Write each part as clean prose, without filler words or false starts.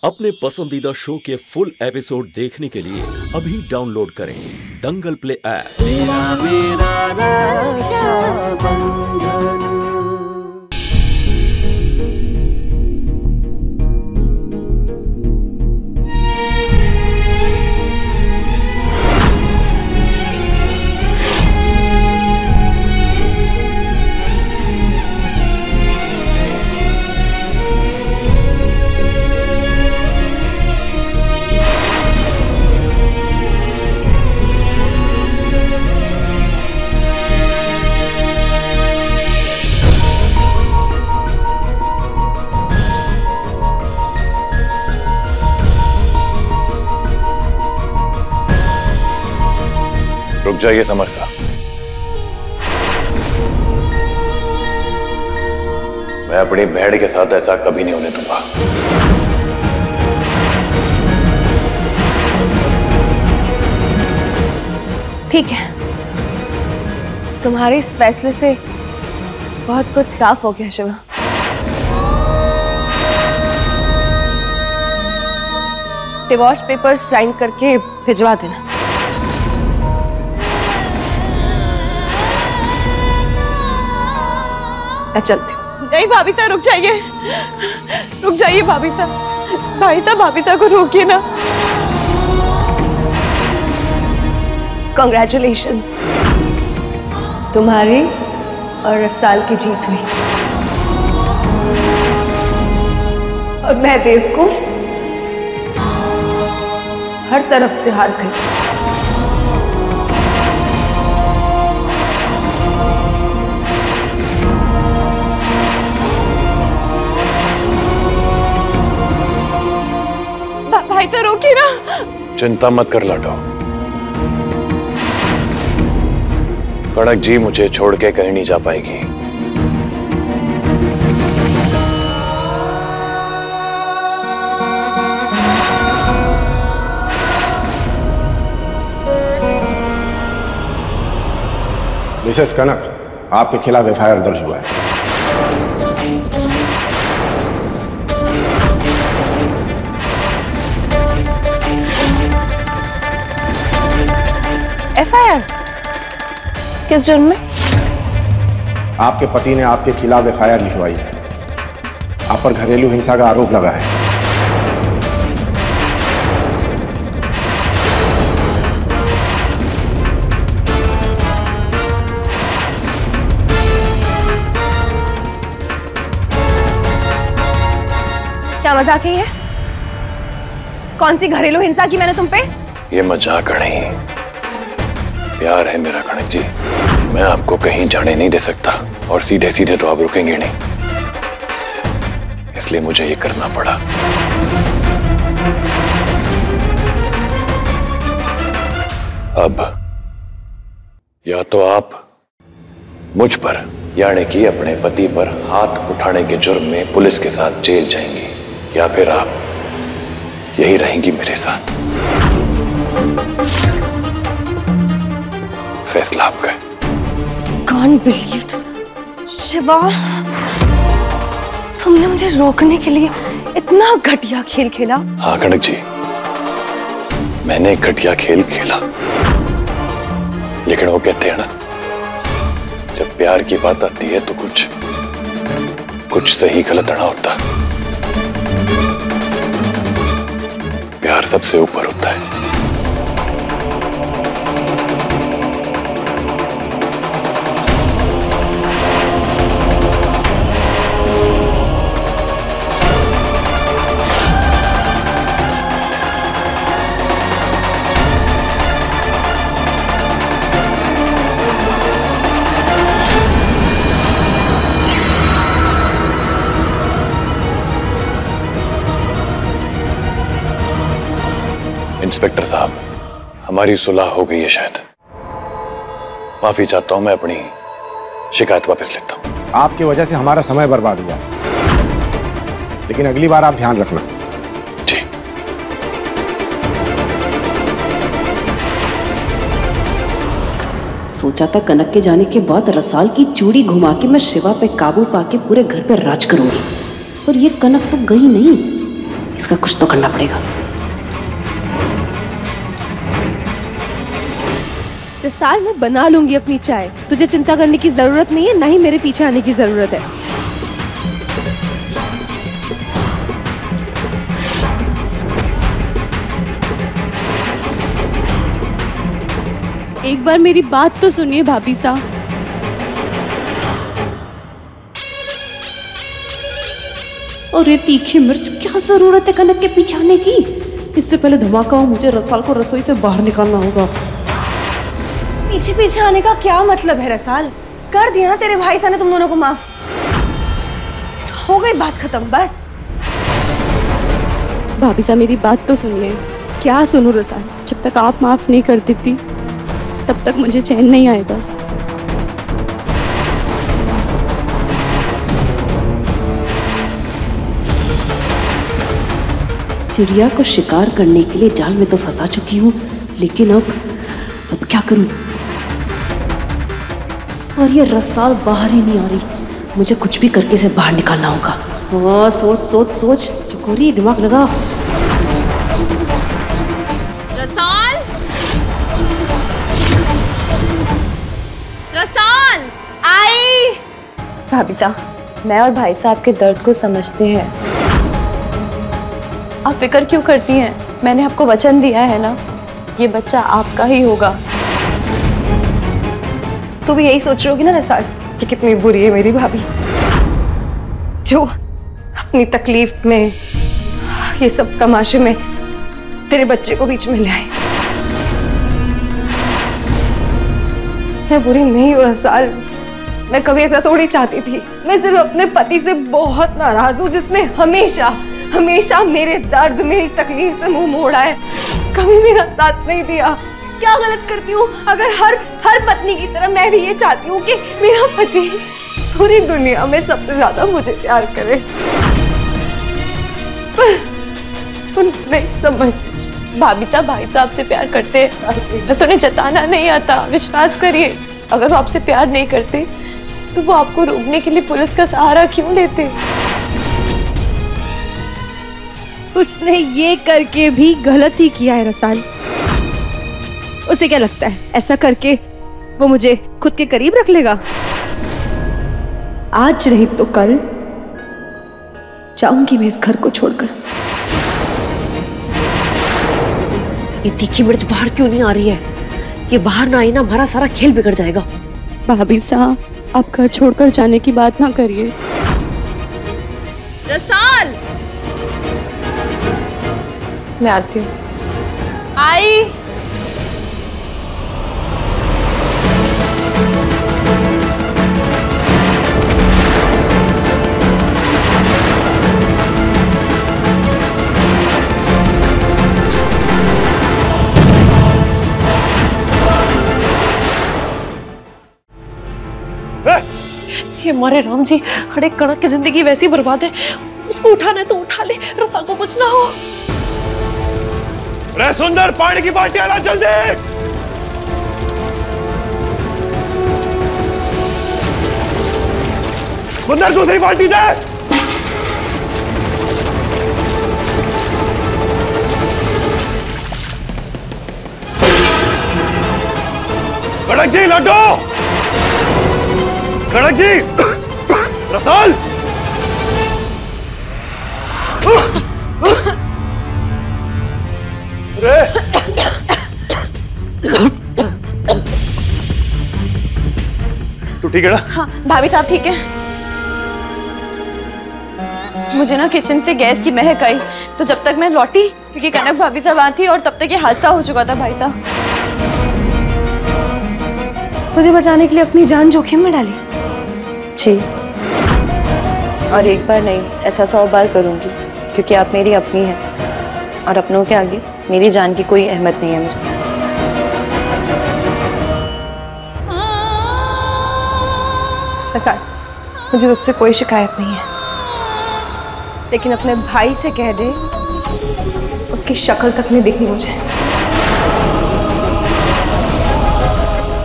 अपने पसंदीदा शो के फुल एपिसोड देखने के लिए अभी डाउनलोड करें दंगल प्ले ऐप। मेरा रक्षाबंधन। रुक जाइए समर साहब, मैं अपनी बहन के साथ ऐसा कभी नहीं होने दूंगा। ठीक है, तुम्हारे इस फैसले से बहुत कुछ साफ हो गया शिवा। डिवोर्स पेपर्स साइन करके भिजवा देना। मैं चलती हूँ। नहीं भाभी साहब, रुक जाइए, रुक जाइए भाभी साहब। भाई साहब, भाभी साहब को रोकिए ना। कॉन्ग्रेचुलेशंस, तुम्हारी और रसाल की जीत हुई और मैं बेवकूफ हर तरफ से हार गई। भाई साहब रोकिए ना। चिंता मत कर लाडो, कनक जी मुझे छोड़ के कहीं नहीं जा पाएगी। मिसेस कनक, आपके खिलाफ एफआईआर दर्ज हुआ है। एफआईआर किस जुर्म में? आपके पति ने आपके खिलाफ एफआईआर लिखवाई है। आप पर घरेलू हिंसा का आरोप लगा है। क्या मजाक है ये? कौन सी घरेलू हिंसा की मैंने तुम पे? ये मजाक नहीं, प्यार है मेरा कनक जी। मैं आपको कहीं जाने नहीं दे सकता और सीधे सीधे तो आप रुकेंगे नहीं, इसलिए मुझे ये करना पड़ा। अब या तो आप मुझ पर यानी कि अपने पति पर हाथ उठाने के जुर्म में पुलिस के साथ जेल जाएंगी, या फिर आप यही रहेंगी मेरे साथ। फैसला आपका है। Can't believe this. शिवा, तुमने मुझे रोकने के लिए इतना घटिया खेल खेला। हाँ कनक जी, मैंने एक घटिया खेल खेला, लेकिन वो कहते हैं ना, जब प्यार की बात आती है तो कुछ सही गलत ना होता। प्यार सबसे ऊपर होता है। इंस्पेक्टर साहब, हमारी सुलह हो गई है शायद। माफी चाहता हूं, मैं अपनी शिकायत वापस लेता हूं। आपकी वजह से हमारा समय बर्बाद हुआ, लेकिन अगली बार आप ध्यान रखना। जी। सोचा था कनक के जाने के बाद रसाल की चूड़ी घुमा के मैं शिवा पे काबू पाके पूरे घर पे राज करूंगी, पर ये कनक तो गई नहीं। इसका कुछ तो करना पड़ेगा। रसाल, मैं बना लूंगी अपनी चाय, तुझे चिंता करने की जरूरत नहीं है, ना ही मेरे पीछे आने की जरूरत है। एक बार मेरी बात तो सुनिए भाभी साहब। और ये तीखी मिर्च, क्या जरूरत है कनक के पीछे आने की? इससे पहले धमाका हो, मुझे रसाल को रसोई से बाहर निकालना होगा। पीछे पीछे आने का क्या मतलब है रसाल? कर दिया ना तेरे भाई साहब ने तुम दोनों को माफ, हो गई बात खत्म बस। भाभी साहब मेरी बात तो सुनिए। क्या सुनूं रसाल? जब तक आप माफ नहीं कर देती तब तक मुझे चैन नहीं आएगा। चिड़िया को शिकार करने के लिए जाल में तो फंसा चुकी हूँ, लेकिन अब क्या करूं? और ये रसाल बाहर ही नहीं आ रही, मुझे कुछ भी करके इसे बाहर निकालना होगा। हाँ, सोच सोच सोच चकोरी, दिमाग लगा। रसाल, रसाल आई। भाभी साहब, मैं और भाई साहब के दर्द को समझते हैं। आप फिक्र क्यों करती हैं? मैंने आपको वचन दिया है ना, ये बच्चा आपका ही होगा। तू भी यही सोच रही होगी ना रसाल कि कितनी बुरी है मेरी भाभी, जो अपनी तकलीफ में, ये सब तमाशे में तेरे बच्चे को बीच में ले आई। मैं बुरी नहीं हूँ रसाल, मैं कभी ऐसा थोड़ी चाहती थी। मैं सिर्फ अपने पति से बहुत नाराज हूँ, जिसने हमेशा हमेशा मेरे दर्द, मेरी तकलीफ से मुंह मोड़ा है, कभी मेरा साथ नहीं दिया। क्या गलत करती हूँ अगर हर पत्नी की तरह मैं भी ये चाहती हूँ कि मेरा पति पूरी दुनिया में सबसे ज्यादा मुझे प्यार करे, पर नहीं समझ। भाभी साहब भाई साहब से प्यार करते हैं, तो उन्हें जताना नहीं आता। विश्वास करिए, अगर वो आपसे प्यार नहीं करते तो वो आपको रोकने के लिए पुलिस का सहारा क्यों लेते? उसने ये करके भी गलत ही किया है रसाल। उसे क्या लगता है ऐसा करके वो मुझे खुद के करीब रख लेगा? आज नहीं तो कल जाऊंगी मैं इस घर को छोड़कर। ये तीखी मिर्च बाहर क्यों नहीं आ रही है? ये बाहर ना आई ना, हमारा सारा खेल बिगड़ जाएगा। भाभी साहब, आप घर छोड़कर जाने की बात ना करिए। रसाल, मैं आती हूँ। आई। ये मारे राम जी, हर एक कणक की जिंदगी वैसी बर्बाद है। उसको उठाना है तो उठा ले, रसाल को कुछ ना हो। रे सुंदर, पानी की बाल्टी आना जल्दी। सुंदर, दूसरी बाल्टी दे। कड़क जी, लड्डू। कड़क जी, रसाल। तू ठीक है ना? हाँ भाभी साहब ठीक है। मुझे ना किचन से गैस की महक आई, तो जब तक मैं लौटी, क्योंकि कनक भाभी साहब आती और तब तक ये हादसा हो चुका था। भाई साहब, मुझे बचाने के लिए अपनी जान जोखिम में डाली। जी, और एक बार नहीं, ऐसा 100 बार करूंगी, क्योंकि आप मेरी अपनी हैं और अपनों के आगे मेरी जान की कोई अहमियत नहीं है मुझे। रसाल, मुझे तुझसे कोई शिकायत नहीं है, लेकिन अपने भाई से कह दे उसकी शक्ल तक नहीं दिखनी मुझे।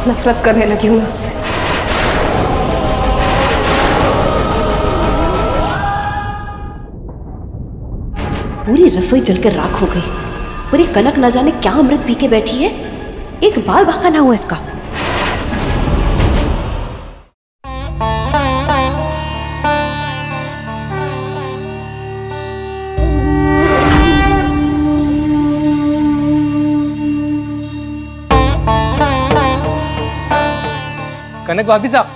नफरत करने लगी हूं उससे। पूरी रसोई जल के राख हो गई। पूरी कनक न जाने क्या अमृत पी के बैठी है, एक बाल बाका ना हुआ इसका। कनक भाभी साहब,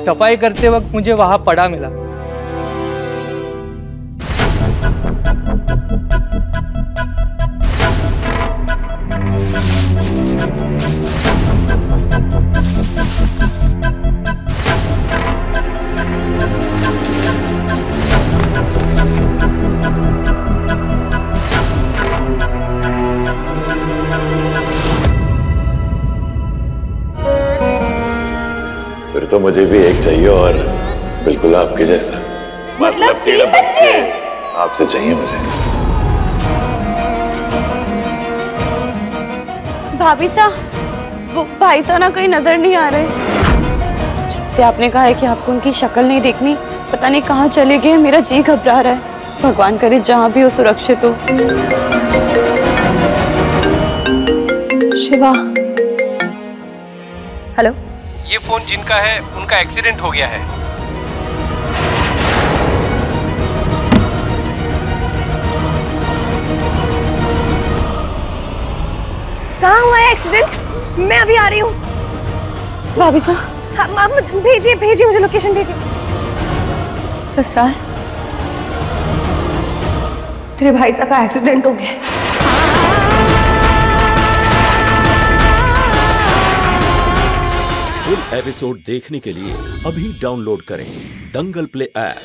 सफाई करते वक्त मुझे वहां पड़ा मिला। फिर तो मुझे भी एक चाहिए, और बिल्कुल आपके जैसा। मतलब 3 बच्चे आपसे चाहिए मुझे। भाभी साहब, वो भाई साहब ना कहीं नजर नहीं आ रहे। जब से आपने कहा है कि आपको उनकी शक्ल नहीं देखनी, पता नहीं कहाँ चले गए। मेरा जी घबरा रहा है। भगवान करे जहाँ भी हो सुरक्षित हो। शिवा। हेलो। ये फोन जिनका है उनका एक्सीडेंट हो गया है। कहाँ हुआ है एक्सीडेंट? मैं अभी आ रही हूँ। भाभी साहब, हाँ, भेजिए भेजिए, मुझे लोकेशन भेजिए। रसाल, तेरे भाई साहब का एक्सीडेंट हो गया। फुल एपिसोड देखने के लिए अभी डाउनलोड करें दंगल प्ले ऐप।